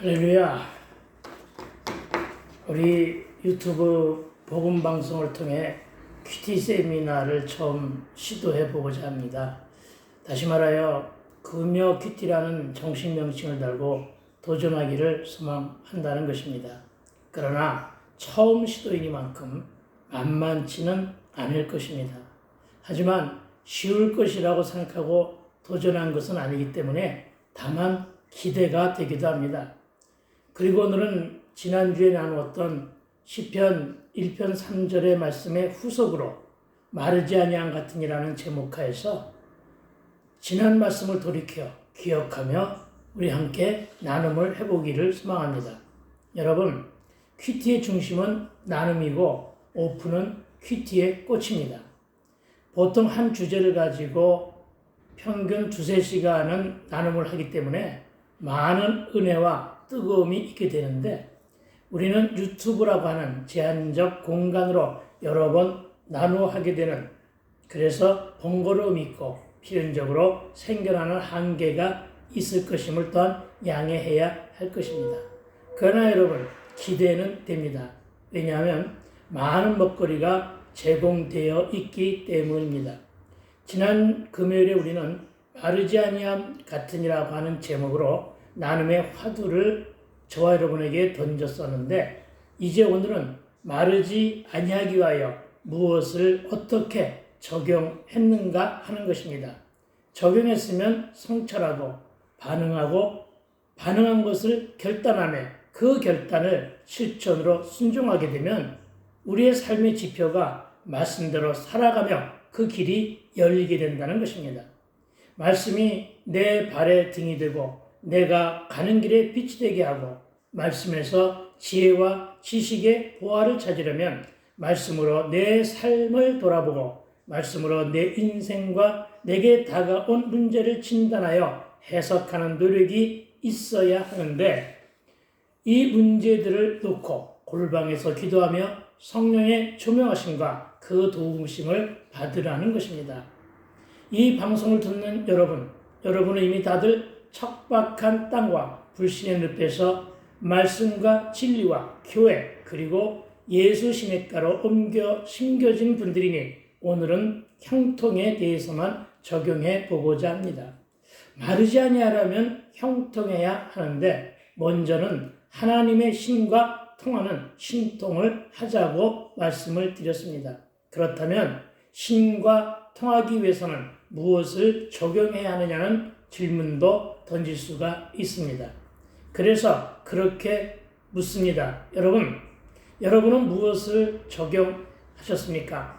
할렐루야. 우리 유튜브 복음 방송을 통해 큐티 세미나를 처음 시도해 보고자 합니다. 다시 말하여 금요 큐티라는 정식 명칭을 달고 도전하기를 소망한다는 것입니다. 그러나 처음 시도이니만큼 만만치는 않을 것입니다. 하지만 쉬울 것이라고 생각하고 도전한 것은 아니기 때문에 다만 기대가 되기도 합니다. 그리고 오늘은 지난주에 나누었던 시편 1편 3절의 말씀의 후속으로 마르지 아니한 같으니라는 제목하에서 지난 말씀을 돌이켜 기억하며 우리 함께 나눔을 해보기를 소망합니다. 여러분, 큐티의 중심은 나눔이고 오픈은 큐티의 꽃입니다. 보통 한 주제를 가지고 평균 2-3시간은 나눔을 하기 때문에 많은 은혜와 뜨거움이 있게 되는데 우리는 유튜브라고 하는 제한적 공간으로 여러 번 나누어 하게 되는, 그래서 번거로움이 있고 필연적으로 생겨나는 한계가 있을 것임을 또한 양해해야 할 것입니다. 그러나 여러분, 기대는 됩니다. 왜냐하면 많은 먹거리가 제공되어 있기 때문입니다. 지난 금요일에 우리는 마르지 아니함 같으니라고 하는 제목으로 나눔의 화두를 저와 여러분에게 던졌었는데, 이제 오늘은 마르지 아니하기 위하여 무엇을 어떻게 적용했는가 하는 것입니다. 적용했으면 성찰하고 반응한 것을 결단하며 그 결단을 실천으로 순종하게 되면 우리의 삶의 지표가 말씀대로 살아가며 그 길이 열리게 된다는 것입니다. 말씀이 내 발의 등이 되고 내가 가는 길에 빛이 되게 하고, 말씀에서 지혜와 지식의 보화를 찾으려면 말씀으로 내 삶을 돌아보고 말씀으로 내 인생과 내게 다가온 문제를 진단하여 해석하는 노력이 있어야 하는데, 이 문제들을 놓고 골방에서 기도하며 성령의 조명하심과 그 도우심을 받으라는 것입니다. 이 방송을 듣는 여러분은 이미 다들 척박한 땅과 불신의 늪에서 말씀과 진리와 교회 그리고 예수 신학가로 심겨진 분들이니 오늘은 형통에 대해서만 적용해 보고자 합니다. 마르지 아니하려면 형통해야 하는데 먼저는 하나님의 신과 통하는 신통을 하자고 말씀을 드렸습니다. 그렇다면 신과 통하기 위해서는 무엇을 적용해야 하느냐는 질문도 던질 수가 있습니다. 그래서 그렇게 묻습니다. 여러분은 무엇을 적용하셨습니까?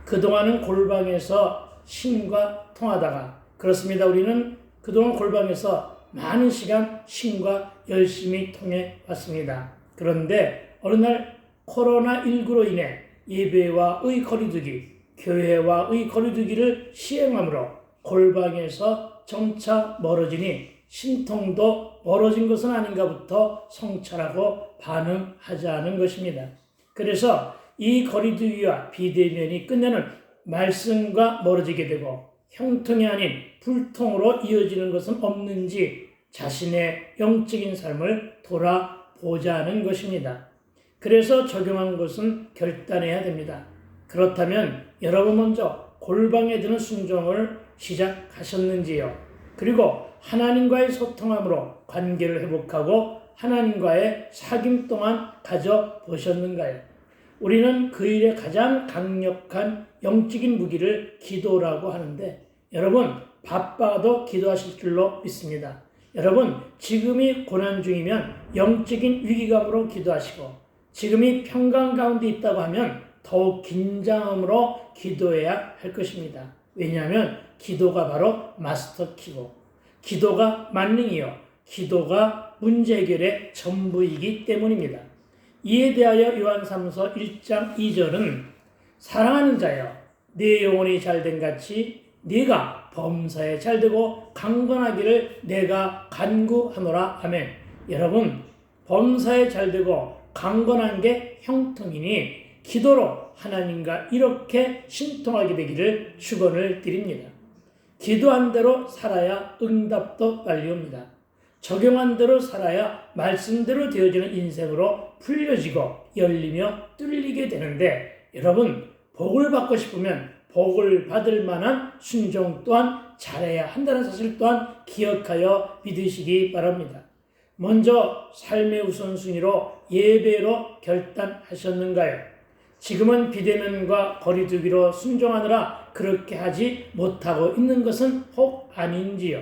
그동안은 골방에서 신과 통하다가, 그렇습니다. 우리는 그동안 골방에서 많은 시간 신과 열심히 통해 왔습니다. 그런데 어느 날 코로나19로 인해 예배와의 거리두기, 교회와의 거리두기를 시행함으로 골방에서 점차 멀어지니 신통도 멀어진 것은 아닌가부터 성찰하고 반응하자는 것입니다. 그래서 이 거리두기와 비대면이 끝내는 말씀과 멀어지게 되고 형통이 아닌 불통으로 이어지는 것은 없는지 자신의 영적인 삶을 돌아보자는 것입니다. 그래서 적용한 것은 결단해야 됩니다. 그렇다면 여러분 먼저 골방에 드는 순종을 시작하셨는지요? 그리고 하나님과의 소통함으로 관계를 회복하고 하나님과의 사귐 동안 가져보셨는가요? 우리는 그 일에 가장 강력한 영적인 무기를 기도라고 하는데, 여러분 바빠도 기도하실 줄로 믿습니다. 여러분 지금이 고난 중이면 영적인 위기감으로 기도하시고, 지금이 평강 가운데 있다고 하면 더욱 긴장함으로 기도해야 할 것입니다. 왜냐하면 기도가 바로 마스터키고 기도가 만능이요 기도가 문제 해결의 전부이기 때문입니다. 이에 대하여 요한 3서 1장 2절은 사랑하는 자여 네 영혼이 잘된 같이 네가 범사에 잘되고 강건하기를 내가 간구하노라. 아멘. 여러분 범사에 잘되고 강건한 게 형통이니 기도로 하나님과 이렇게 신통하게 되기를 축원을 드립니다. 기도한 대로 살아야 응답도 빨리 옵니다. 적용한 대로 살아야 말씀대로 되어지는 인생으로 풀려지고 열리며 뚫리게 되는데, 여러분, 복을 받고 싶으면 복을 받을 만한 순종 또한 잘해야 한다는 사실 또한 기억하여 믿으시기 바랍니다. 먼저 삶의 우선순위로 예배로 결단하셨는가요? 지금은 비대면과 거리두기로 순종하느라 그렇게 하지 못하고 있는 것은 혹 아닌지요?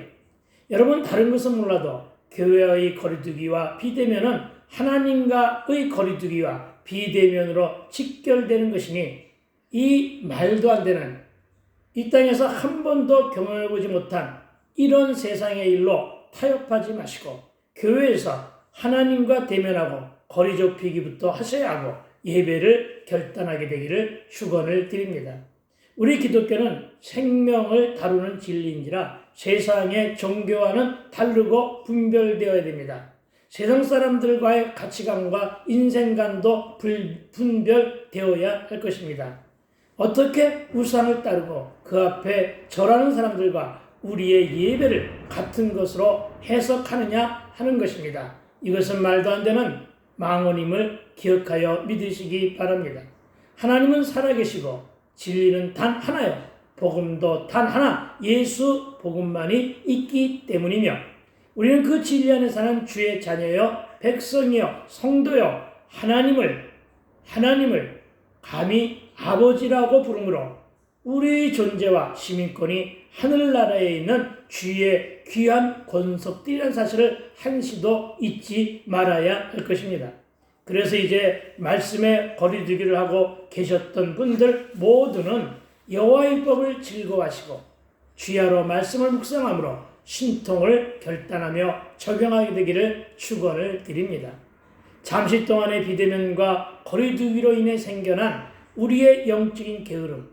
여러분, 다른 것은 몰라도 교회의 거리두기와 비대면은 하나님과의 거리두기와 비대면으로 직결되는 것이니, 이 말도 안 되는, 이 땅에서 한 번도 경험해보지 못한 이런 세상의 일로 타협하지 마시고 교회에서 하나님과 대면하고 거리 좁히기부터 하셔야 하고 예배를 결단하게 되기를 축원을 드립니다. 우리 기독교는 생명을 다루는 진리인지라 세상의 종교와는 다르고 분별되어야 됩니다. 세상 사람들과의 가치관과 인생관도 분별되어야 할 것입니다. 어떻게 우상을 따르고 그 앞에 절하는 사람들과 우리의 예배를 같은 것으로 해석하느냐 하는 것입니다. 이것은 말도 안 되는 망언임을 기억하여 믿으시기 바랍니다. 하나님은 살아계시고 진리는 단 하나요. 복음도 단 하나, 예수 복음만이 있기 때문이며, 우리는 그 진리 안에 사는 주의 자녀여, 백성이여, 성도여, 하나님을 감히 아버지라고 부르므로 우리 존재와 시민권이 하늘나라에 있는 주의 귀한 권속들이라는 사실을 한시도 잊지 말아야 할 것입니다. 그래서 이제 말씀에 거리두기를 하고 계셨던 분들 모두는 여호와의 법을 즐거워하시고 주야로 말씀을 묵상함으로 신통을 결단하며 적용하게 되기를 축원을 드립니다. 잠시 동안의 비대면과 거리두기로 인해 생겨난 우리의 영적인 게으름,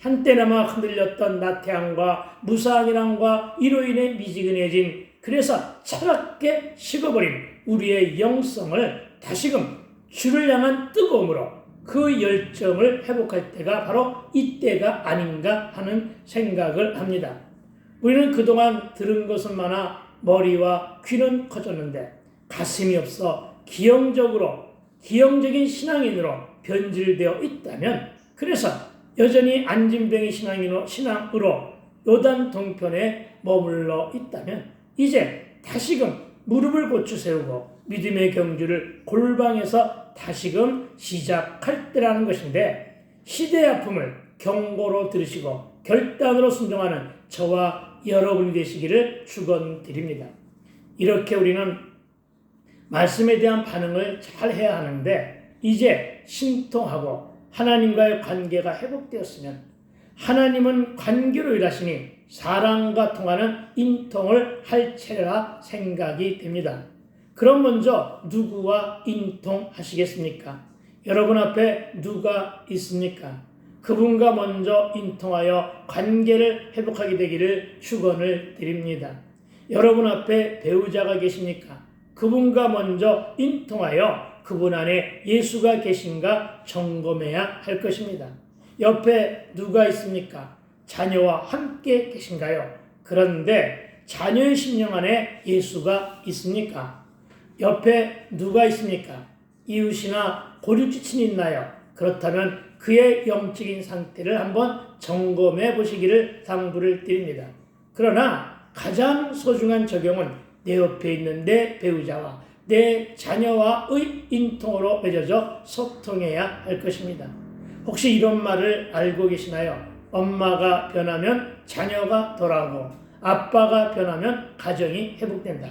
한때나마 흔들렸던 나태함과 무사항이랑과 이로 인해 미지근해진, 그래서 차갑게 식어버린 우리의 영성을 다시금 주를 향한 뜨거움으로 그 열정을 회복할 때가 바로 이때가 아닌가 하는 생각을 합니다. 우리는 그동안 들은 것은 많아 머리와 귀는 커졌는데 가슴이 없어 기형적인 신앙인으로 변질되어 있다면, 그래서 여전히 안진뱅이 신앙으로 요단 동편에 머물러 있다면 이제 다시금 무릎을 고쳐 세우고 믿음의 경주를 골방에서 다시금 시작할 때라는 것인데, 시대의 아픔을 경고로 들으시고 결단으로 순종하는 저와 여러분이 되시기를 축원드립니다. 이렇게 우리는 말씀에 대한 반응을 잘 해야 하는데, 이제 신통하고 하나님과의 관계가 회복되었으면 하나님은 관계로 일하시니 사랑과 통하는 인통을 할 차례라 생각이 됩니다. 그럼 먼저 누구와 인통하시겠습니까? 여러분 앞에 누가 있습니까? 그분과 먼저 인통하여 관계를 회복하게 되기를 축원을 드립니다. 여러분 앞에 배우자가 계십니까? 그분과 먼저 인통하여 그분 안에 예수가 계신가 점검해야 할 것입니다. 옆에 누가 있습니까? 자녀와 함께 계신가요? 그런데 자녀의 심령 안에 예수가 있습니까? 옆에 누가 있습니까? 이웃이나 고륙지친이 있나요? 그렇다면 그의 영적인 상태를 한번 점검해 보시기를 당부를 드립니다. 그러나 가장 소중한 적용은 내 옆에 있는 내 배우자와 내 자녀와의 인통으로 맺어져 소통해야 할 것입니다. 혹시 이런 말을 알고 계시나요? 엄마가 변하면 자녀가 돌아오고 아빠가 변하면 가정이 회복된다.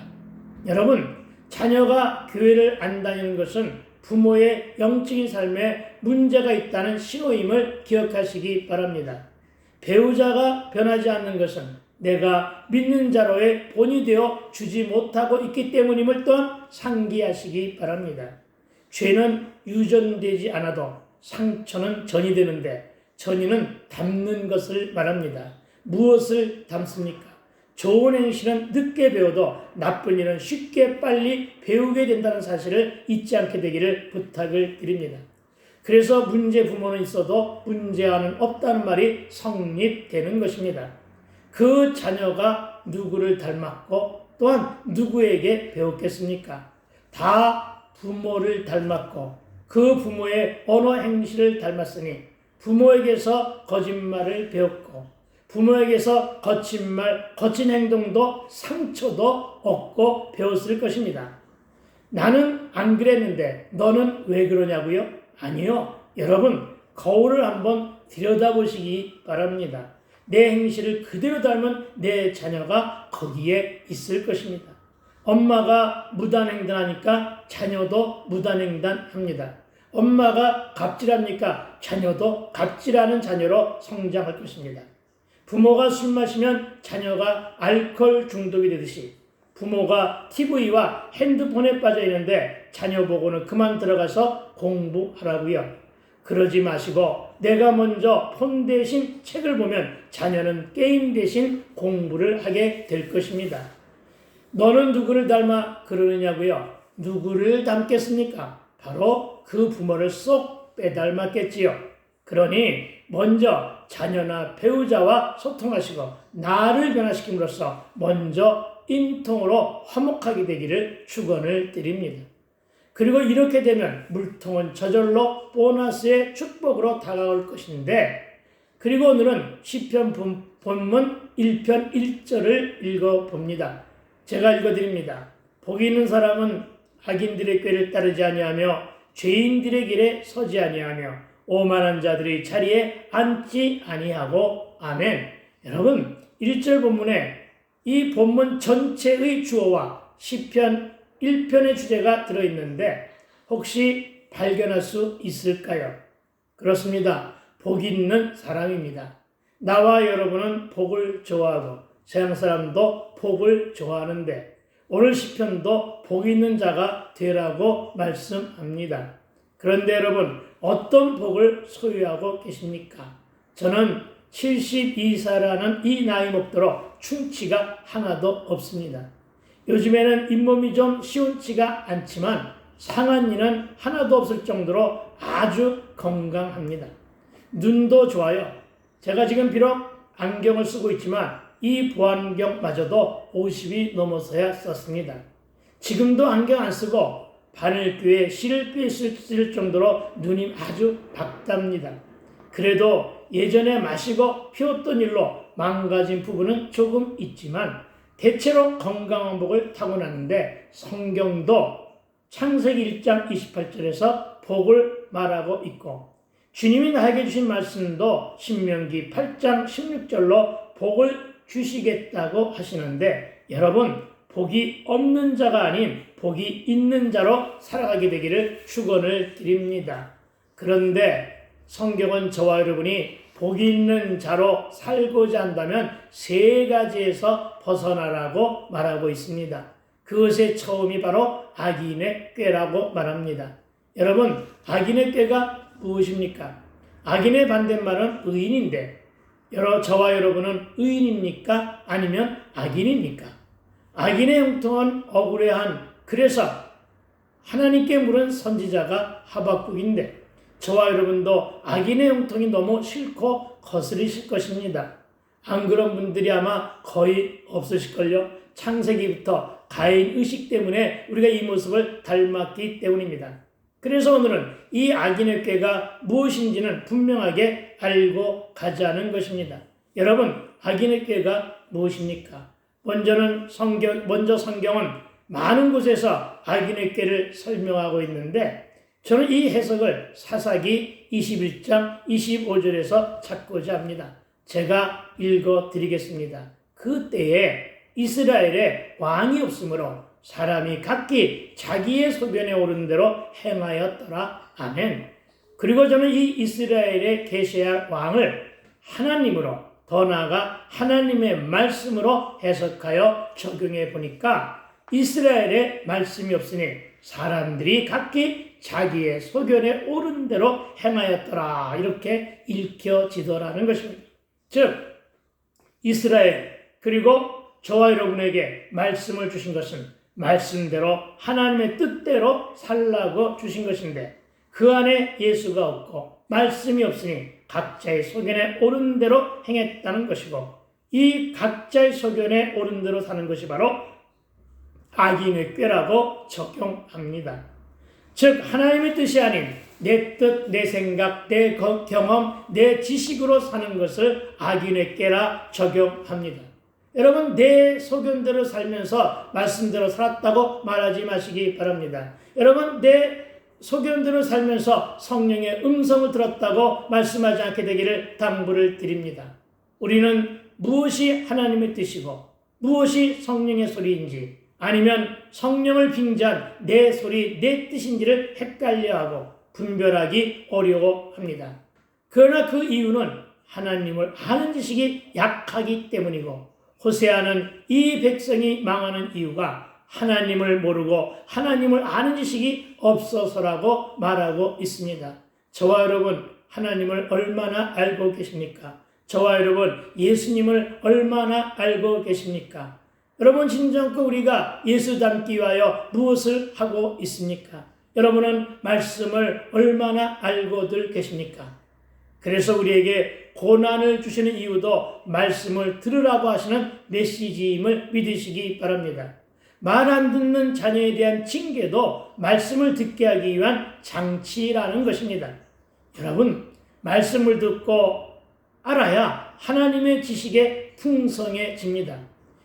여러분, 자녀가 교회를 안 다니는 것은 부모의 영적인 삶에 문제가 있다는 신호임을 기억하시기 바랍니다. 배우자가 변하지 않는 것은 내가 믿는 자로의 본이 되어 주지 못하고 있기 때문임을 또한 상기하시기 바랍니다. 죄는 유전되지 않아도 상처는 전이되는데 전이는 담는 것을 말합니다. 무엇을 담습니까? 좋은 행실은 늦게 배워도 나쁜 일은 쉽게 빨리 배우게 된다는 사실을 잊지 않게 되기를 부탁을 드립니다. 그래서 문제 부모는 있어도 문제아는 없다는 말이 성립되는 것입니다. 그 자녀가 누구를 닮았고 또한 누구에게 배웠겠습니까? 다 부모를 닮았고 그 부모의 언어 행실을 닮았으니 부모에게서 거짓말을 배웠고 부모에게서 거친 말, 거친 행동도 상처도 얻고 배웠을 것입니다. 나는 안 그랬는데 너는 왜 그러냐고요? 아니요. 여러분, 거울을 한번 들여다보시기 바랍니다. 내 행실을 그대로 닮은 내 자녀가 거기에 있을 것입니다. 엄마가 무단횡단하니까 자녀도 무단횡단합니다. 엄마가 갑질합니까? 자녀도 갑질하는 자녀로 성장할 것입니다. 부모가 술 마시면 자녀가 알코올 중독이 되듯이 부모가 TV와 핸드폰에 빠져 있는데 자녀 보고는 그만 들어가서 공부하라고요. 그러지 마시고 내가 먼저 폰 대신 책을 보면 자녀는 게임 대신 공부를 하게 될 것입니다. 너는 누구를 닮아 그러느냐고요? 누구를 닮겠습니까? 바로 그 부모를 쏙 빼닮았겠지요. 그러니 먼저 자녀나 배우자와 소통하시고 나를 변화시킴으로써 먼저 인통으로 화목하게 되기를 축원을 드립니다. 그리고 이렇게 되면 물통은 저절로 보너스의 축복으로 다가올 것인데, 그리고 오늘은 시편 본문 1편 1절을 읽어봅니다. 제가 읽어드립니다. 복이 있는 사람은 악인들의 꾀를 따르지 아니하며 죄인들의 길에 서지 아니하며 오만한 자들의 자리에 앉지 아니하고. 아멘. 여러분, 1절 본문에 이 본문 전체의 주어와 시편 1편의 주제가 들어있는데 혹시 발견할 수 있을까요? 그렇습니다. 복이 있는 사람입니다. 나와 여러분은 복을 좋아하고 서양 사람도 복을 좋아하는데 오늘 시편도 복 있는 자가 되라고 말씀합니다. 그런데 여러분, 어떤 복을 소유하고 계십니까? 저는 72살이라는 이 나이 먹도록 충치가 하나도 없습니다. 요즘에는 잇몸이 좀 시원치가 않지만 상한 이는 하나도 없을 정도로 아주 건강합니다. 눈도 좋아요. 제가 지금 비록 안경을 쓰고 있지만 이 보안경마저도 50이 넘어서야 썼습니다. 지금도 안경 안 쓰고 바늘귀에 실을 꿰을 정도로 눈이 아주 밝답니다. 그래도 예전에 마시고 피웠던 일로 망가진 부분은 조금 있지만 대체로 건강한 복을 타고나는데 성경도 창세기 1장 28절에서 복을 말하고 있고 주님이 나에게 주신 말씀도 신명기 8장 16절로 복을 주시겠다고 하시는데 여러분, 복이 없는 자가 아닌 복이 있는 자로 살아가게 되기를 축원을 드립니다. 그런데 성경은 저와 여러분이 복이 있는 자로 살고자 한다면 세 가지에서 벗어나라고 말하고 있습니다. 그것의 처음이 바로 악인의 꾀라고 말합니다. 여러분, 악인의 꾀가 무엇입니까? 악인의 반대말은 의인인데 저와 여러분은 의인입니까? 아니면 악인입니까? 악인의 형통은 억울해한, 그래서 하나님께 물은 선지자가 하박국인데 저와 여러분도 악인의 형통이 너무 싫고 거스리실 것입니다. 안 그런 분들이 아마 거의 없으실걸요. 창세기부터 가인 의식 때문에 우리가 이 모습을 닮았기 때문입니다. 그래서 오늘은 이 악인의 꾀가 무엇인지는 분명하게 알고 가자는 것입니다. 여러분, 악인의 꾀가 무엇입니까? 먼저 성경은 많은 곳에서 악인의 꾀를 설명하고 있는데 저는 이 해석을 사사기 21장 25절에서 찾고자 합니다. 제가 읽어드리겠습니다. 그때에 이스라엘에 왕이 없으므로 사람이 각기 자기의 소견에 오른 대로 행하였더라. 아멘. 그리고 저는 이 이스라엘에 계셔야 왕을 하나님으로, 더 나아가 하나님의 말씀으로 해석하여 적용해 보니까 이스라엘에 말씀이 없으니 사람들이 각기 자기의 소견에 오른 대로 행하였더라. 이렇게 읽혀지더라는 것입니다. 즉 이스라엘 그리고 저와 여러분에게 말씀을 주신 것은 말씀대로 하나님의 뜻대로 살라고 주신 것인데 그 안에 예수가 없고 말씀이 없으니 각자의 소견에 오른 대로 행했다는 것이고 이 각자의 소견에 오른 대로 사는 것이 바로 악인의 꾀라고 적용합니다. 즉 하나님의 뜻이 아닌 내 뜻, 내 생각, 내 경험, 내 지식으로 사는 것을 악인의 꾀라 적용합니다. 여러분 내 소견대로 살면서 말씀대로 살았다고 말하지 마시기 바랍니다. 여러분 내 소견대로 살면서 성령의 음성을 들었다고 말씀하지 않게 되기를 당부를 드립니다. 우리는 무엇이 하나님의 뜻이고 무엇이 성령의 소리인지 아니면 성령을 빙자한 내 소리, 내 뜻인지를 헷갈려하고 분별하기 어려워합니다. 그러나 그 이유는 하나님을 아는 지식이 약하기 때문이고 호세아는 이 백성이 망하는 이유가 하나님을 모르고 하나님을 아는 지식이 없어서라고 말하고 있습니다. 저와 여러분 하나님을 얼마나 알고 계십니까? 저와 여러분 예수님을 얼마나 알고 계십니까? 여러분 진정그 우리가 예수 닮기 위하여 무엇을 하고 있습니까? 여러분은 말씀을 얼마나 알고들 계십니까? 그래서 우리에게 고난을 주시는 이유도 말씀을 들으라고 하시는 메시지임을 믿으시기 바랍니다. 말 안 듣는 자녀에 대한 징계도 말씀을 듣게 하기 위한 장치라는 것입니다. 여러분 말씀을 듣고 알아야 하나님의 지식에 풍성해집니다.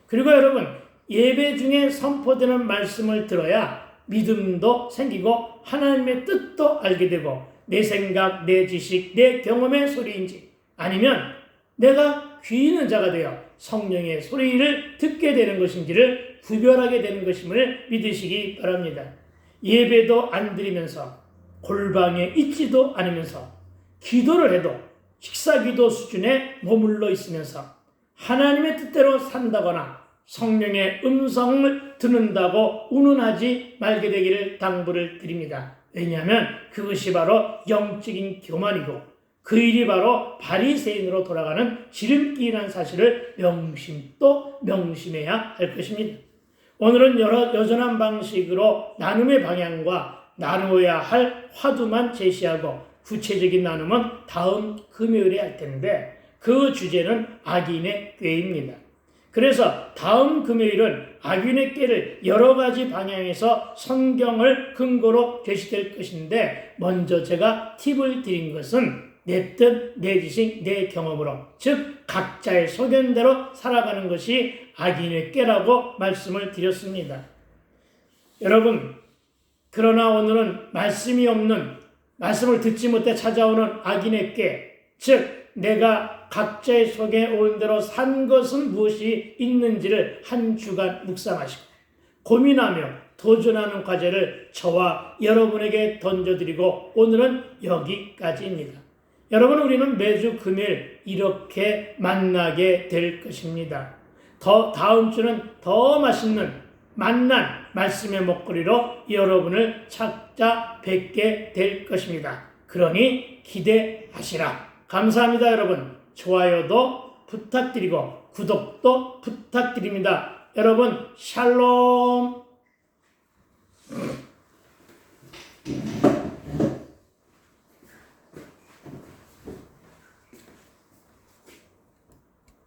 그리고 여러분 예배 중에 선포되는 말씀을 들어야 믿음도 생기고 하나님의 뜻도 알게 되고 내 생각, 내 지식, 내 경험의 소리인지 아니면 내가 귀 있는 자가 되어 성령의 소리를 듣게 되는 것인지를 구별하게 되는 것임을 믿으시기 바랍니다. 예배도 안 드리면서 골방에 있지도 않으면서 기도를 해도 식사기도 수준에 머물러 있으면서 하나님의 뜻대로 산다거나 성령의 음성을 듣는다고 운운하지 말게 되기를 당부를 드립니다. 왜냐하면 그것이 바로 영적인 교만이고 그 일이 바로 바리새인으로 돌아가는 지름길이라는 사실을 명심해야 할 것입니다. 오늘은 여전한 방식으로 나눔의 방향과 나누어야 할 화두만 제시하고 구체적인 나눔은 다음 금요일에 할 텐데 그 주제는 악인의 꾀입니다. 그래서 다음 금요일은 악인의 꾀를 여러 가지 방향에서 성경을 근거로 제시될 것인데 먼저 제가 팁을 드린 것은 내 뜻, 내 지식, 내 경험으로 즉 각자의 소견대로 살아가는 것이 악인의 꾀라고 말씀을 드렸습니다. 여러분 그러나 오늘은 말씀이 없는 말씀을 듣지 못해 찾아오는 악인의 꾀 즉 내가 각자의 속에 온 대로 산 것은 무엇이 있는지를 한 주간 묵상하시고 고민하며 도전하는 과제를 저와 여러분에게 던져드리고 오늘은 여기까지입니다. 여러분 우리는 매주 금요일 이렇게 만나게 될 것입니다. 다음 주는 더 맛있는 만난 말씀의 먹거리로 여러분을 찾아뵙게 될 것입니다. 그러니 기대하시라. 감사합니다 여러분. 좋아요도 부탁드리고 구독도 부탁드립니다. 여러분 샬롬.